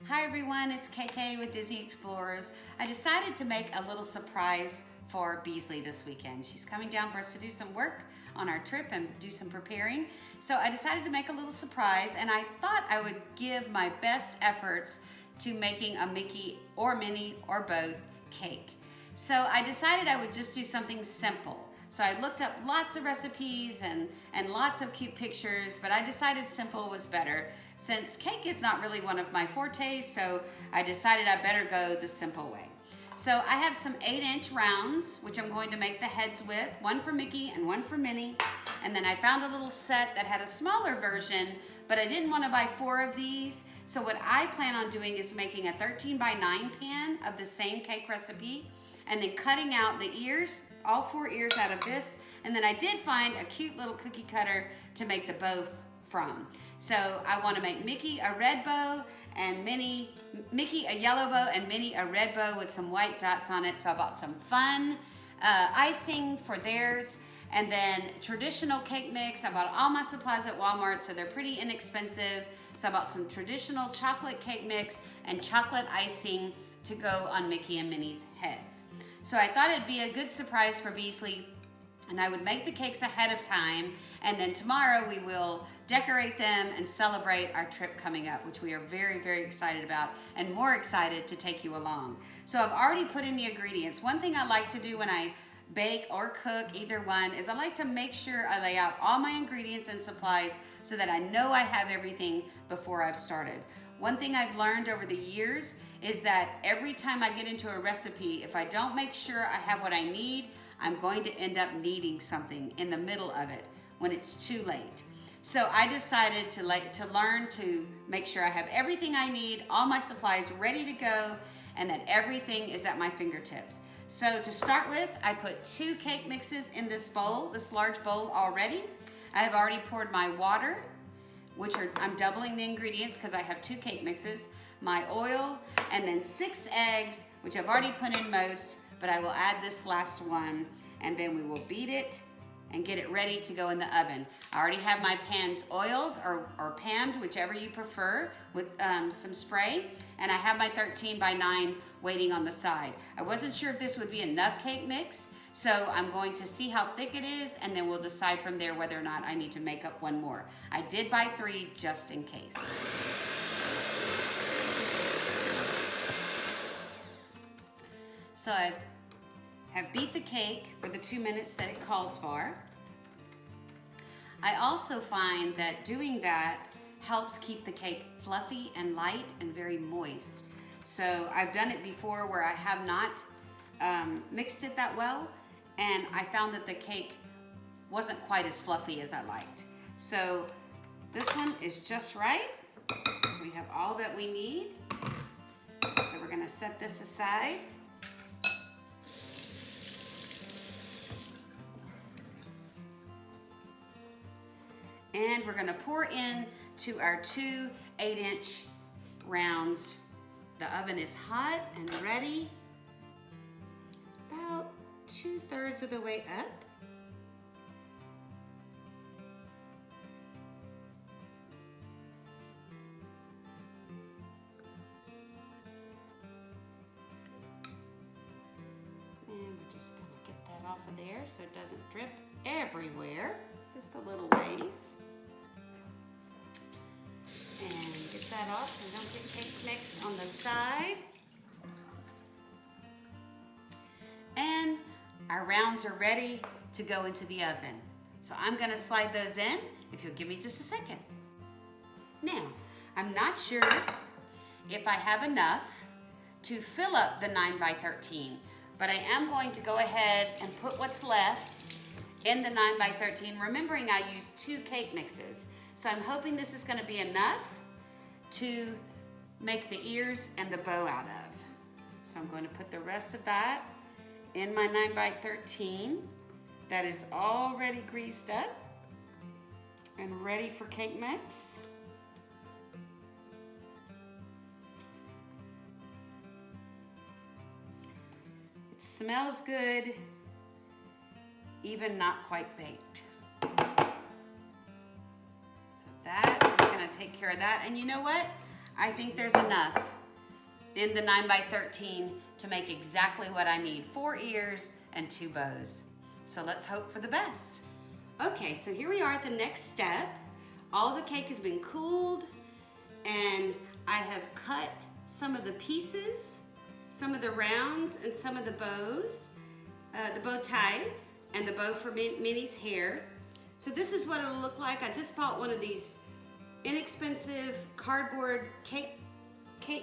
Hi everyone, it's KK with Disney Explorers. I decided to make a little surprise for Beasley this weekend. She's coming down for us to do some work on our trip and do some preparing. So I decided to make a little surprise, and I thought I would give my best efforts to making a Mickey or Minnie or both cake. So I decided I would just do something simple. So I looked up lots of recipes and lots of cute pictures, but I decided simple was better since cake is not really one of my fortes, so I decided I better go the simple way. So I have some 8-inch rounds, which I'm going to make the heads with, one for Mickey and one for Minnie. And then I found a little set that had a smaller version, but I didn't want to buy 4 of these. So what I plan on doing is making a 13 by 9 pan of the same cake recipe, and then cutting out the ears, all 4 ears out of this. And then I did find a cute little cookie cutter to make the bow from. So I want to make Mickey a red bow and Mickey a yellow bow and Minnie a red bow with some white dots on it. So I bought some fun icing for theirs, and then traditional cake mix. I bought all my supplies at Walmart, so they're pretty inexpensive. So I bought some traditional chocolate cake mix and chocolate icing to go on Mickey and Minnie's heads. So I thought it'd be a good surprise for Beasley, and I would make the cakes ahead of time, and then tomorrow we will decorate them and celebrate our trip coming up, which we are very, very excited about, and more excited to take you along. So I've already put in the ingredients. One thing I like to do when I bake or cook, either one, is I like to make sure I lay out all my ingredients and supplies so that I know I have everything before I've started. One thing I've learned over the years is that every time I get into a recipe, if I don't make sure I have what I need, I'm going to end up needing something in the middle of it when it's too late. So I decided to learn to make sure I have everything I need, all my supplies ready to go, and that everything is at my fingertips. So to start with, I put 2 cake mixes in this bowl, this large bowl already. I have already poured my water, I'm doubling the ingredients because I have 2 cake mixes, my oil, and then 6 eggs, which I've already put in most, but I will add this last one, and then we will beat it and get it ready to go in the oven. I already have my pans oiled or panned, whichever you prefer, with some spray, and I have my 13 by 9 waiting on the side. I wasn't sure if this would be enough cake mix, so I'm going to see how thick it is, and then we'll decide from there whether or not I need to make up one more. I did buy 3 just in case. So I have beat the cake for the 2 minutes that it calls for. I also find that doing that helps keep the cake fluffy and light and very moist. So I've done it before where I have not mixed it that well, and I found that the cake wasn't quite as fluffy as I liked. So this one is just right. We have all that we need. So we're gonna set this aside. And we're gonna pour in to our 2 8-inch rounds. The oven is hot and ready. About 2/3 of the way up. And we're just gonna get that off of there so it doesn't drip everywhere, just a little ways. And get that off so don't get cake mix on the side. And our rounds are ready to go into the oven. So I'm gonna slide those in, if you'll give me just a second. Now, I'm not sure if I have enough to fill up the 9 by 13, but I am going to go ahead and put what's left in the 9 by 13, remembering I used 2 cake mixes. So I'm hoping this is gonna be enough to make the ears and the bow out of. So I'm going to put the rest of that in my 9 by 13 that is already greased up and ready for cake mix. It smells good, even not quite baked. want to take care of that. And you know what? I think there's enough in the 9x13 to make exactly what I need. 4 ears and 2 bows. So let's hope for the best. Okay, so here we are at the next step. All the cake has been cooled, and I have cut some of the pieces, some of the rounds, and some of the bows, the bow ties, and the bow for Minnie's hair. So this is what it'll look like. I just bought one of these inexpensive cardboard cake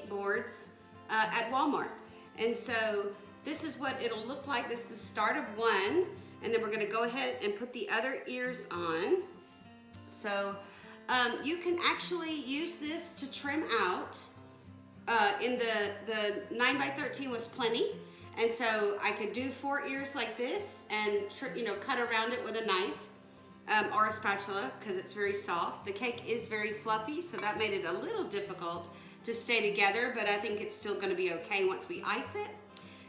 boards at Walmart. And so this is what it'll look like. This is the start of one, and then we're gonna go ahead and put the other ears on. So you can actually use this to trim out. In the 9x13 was plenty, and so I could do 4 ears like this and cut around it with a knife or a spatula because it's very soft. The cake is very fluffy, so that made it a little difficult to stay together, but I think it's still going to be okay once we ice it.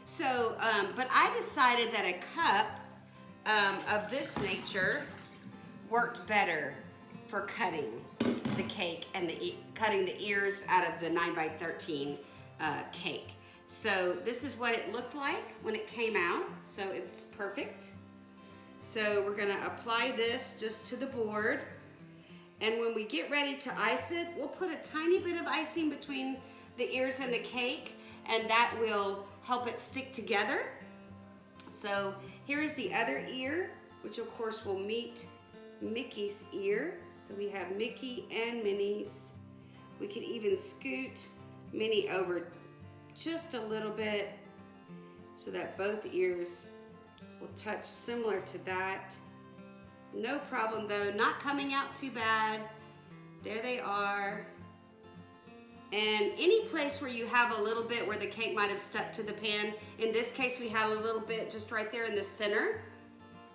So, but I decided that a cup of this nature worked better for cutting the cake and cutting the ears out of the 9x13 cake. So this is what it looked like when it came out. So it's perfect. So we're gonna apply this just to the board. And when we get ready to ice it, we'll put a tiny bit of icing between the ears and the cake, and that will help it stick together. So here is the other ear, which of course will meet Mickey's ear. So we have Mickey and Minnie's. We could even scoot Minnie over just a little bit so that both ears will touch similar to that. No problem though, not coming out too bad. There they are. And any place where you have a little bit where the cake might have stuck to the pan, in this case we had a little bit just right there in the center.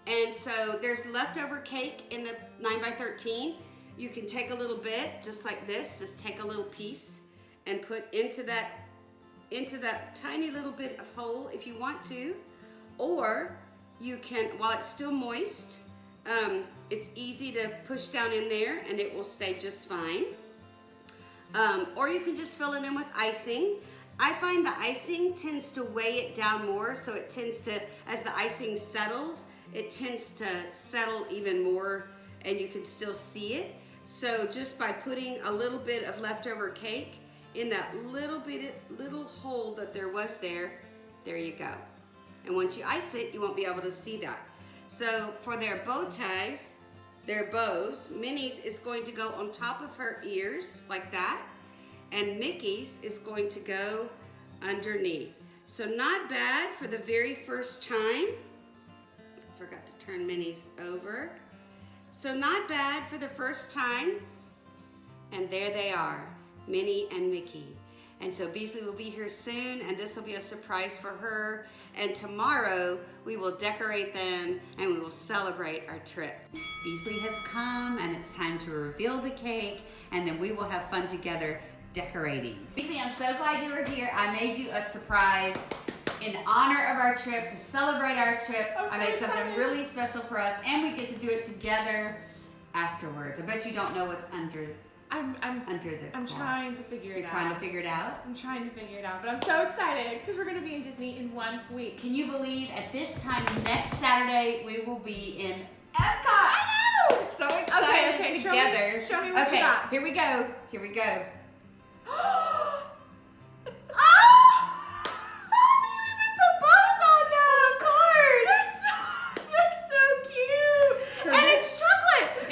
And so there's leftover cake in the 9x13. You can take a little bit, just like this, just take a little piece and put into that tiny little bit of hole if you want to. Or you can, while it's still moist, it's easy to push down in there and it will stay just fine. Or you can just fill it in with icing. I find the icing tends to weigh it down more, so it tends to, as the icing settles, it tends to settle even more and you can still see it. So just by putting a little bit of leftover cake in that little hole that there was there you go. And once you ice it, you won't be able to see that. So for their bow ties, their bows, Minnie's is going to go on top of her ears like that, and Mickey's is going to go underneath. So not bad for the very first time. Forgot to turn Minnie's over. So not bad for the first time. And there they are, Minnie and Mickey. And so Beasley will be here soon, and this will be a surprise for her. And tomorrow we will decorate them and we will celebrate our trip. Beasley has come and it's time to reveal the cake, and then we will have fun together decorating. Beasley, I'm so glad you were here. I made you a surprise in honor of our trip, to celebrate our trip. I made something really special for us, and we get to do it together afterwards. I bet you don't know what's under the I'm cloth. trying to figure it out. You're trying to figure it out? I'm trying to figure it out, but I'm so excited because we're going to be in Disney in 1 week. Can you believe at this time next Saturday we will be in Epcot? I know! So excited okay, together. Show me what you got. Here we go. Here we go.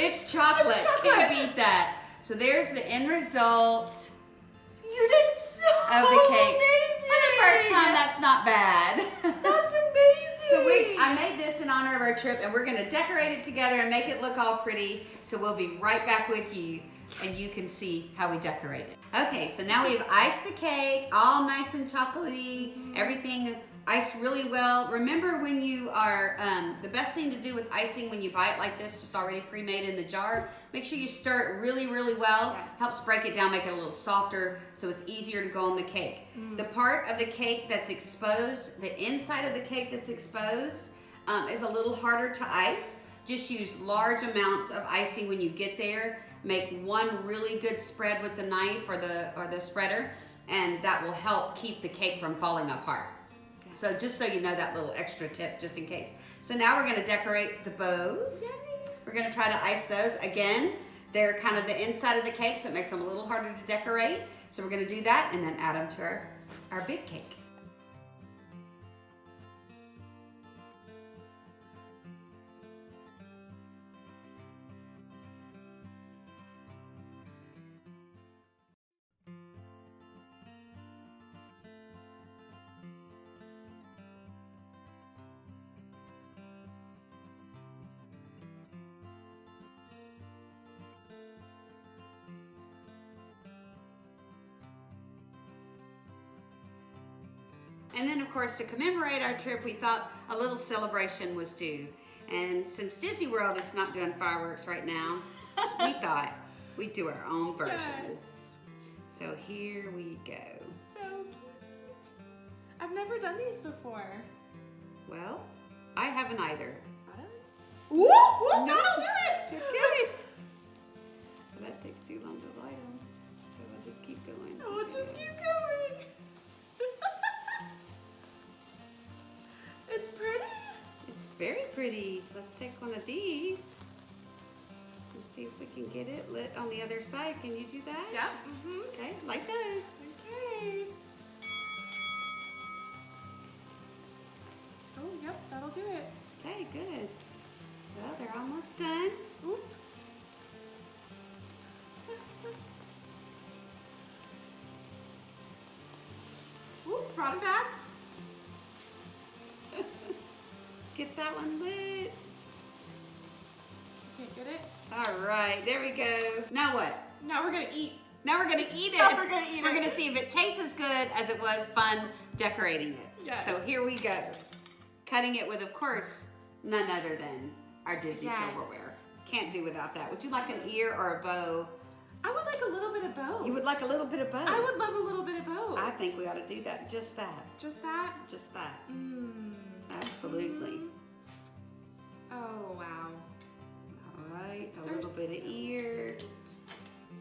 It's chocolate. Can't beat that. So there's the end result. You did so of the cake. amazing. For the first time, that's not bad. That's amazing. So I made this in honor of our trip, and we're gonna decorate it together and make it look all pretty. So we'll be right back with you, and you can see how we decorate it. Okay, so now we've iced the cake, all nice and chocolatey, everything iced really well. Remember when you are, the best thing to do with icing when you buy it like this, just already pre-made in the jar, make sure you stir it really, really well. Yes. Helps break it down, make it a little softer, so it's easier to go on the cake. The part of the cake that's exposed, the inside of the cake that's exposed, is a little harder to ice. just use large amounts of icing when you get there. Make one really good spread with the knife or the spreader, and that will help keep the cake from falling apart. So just so you know, that little extra tip just in case. So now we're gonna decorate the bows. Yay. We're gonna try to ice those. Again, they're kind of the inside of the cake, so it makes them a little harder to decorate. So we're gonna do that and then add them to our big cake. And then, of course, to commemorate our trip, we thought a little celebration was due. And since Disney World is not doing fireworks right now, we thought we'd do our own version. Yes. So here we go. So cute. I've never done these before. Well, I haven't either. Whoop, whoop, No. that'll do it. Okay. But that takes too long to light them. So I'll just keep going. Oh, just keep going. It's pretty. It's very pretty. Let's take one of these and see if we can get it lit on the other side. Can you do that? Yeah. Okay, like those. Okay. Oh, yep, that'll do it. Okay, good. Well, they're almost done. Oop. Oop, brought it back. Let's get that one lit. Okay, get it? All right, there we go. Now what? Now we're gonna eat. Now we're gonna eat it. Now we're gonna eat it. We're gonna see if it tastes as good as it was fun decorating it. Yes. So here we go. Cutting it with, of course, none other than our Disney Yes. silverware. Can't do without that. Would you like an ear or a bow? I would like a little bit of both. You would like a little bit of both. I would love a little bit of both. I think we ought to do that. Just that. Just that? Just that. Mm. Absolutely. Oh, wow. All right. A They're little bit of so ear.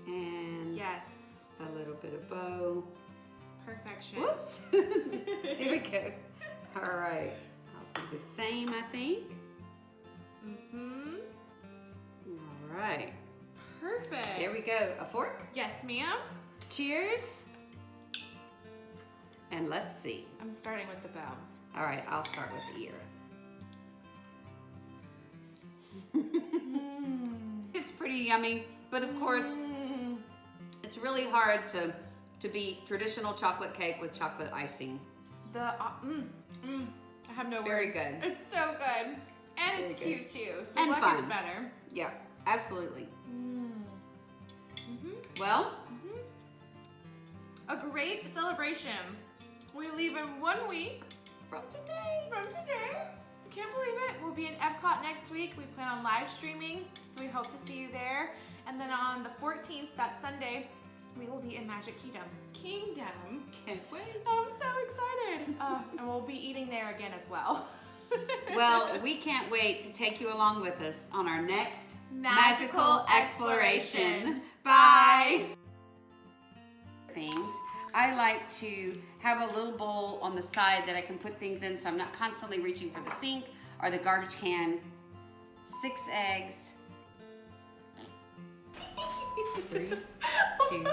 And Yes. a little bit of bow. Perfection. Whoops. Here we go. All right. I'll do the same, I think. Mm-hmm. All right. Perfect. There we go. A fork. Yes, ma'am. Cheers. And let's see. I'm starting with the bow. All right, I'll start with the ear. It's pretty yummy, but of course, it's really hard to beat traditional chocolate cake with chocolate icing. I have no Very words. good. It's so good. And Very it's good. cute too. So And what fun. gets better? Yeah, absolutely. Mm-hmm. Well, A great celebration. We leave in 1 week from today. I can't believe it. We'll be in Epcot next week. We plan on live streaming, so we hope to see you there. And then on the 14th, that Sunday, we will be in Magic Kingdom. Can't wait. I'm so excited. And we'll be eating there again as well. Well, we can't wait to take you along with us on our next Magical exploration. Bye. Things. I like to have a little bowl on the side that I can put things in so I'm not constantly reaching for the sink or the garbage can. 6 eggs. 3, 2,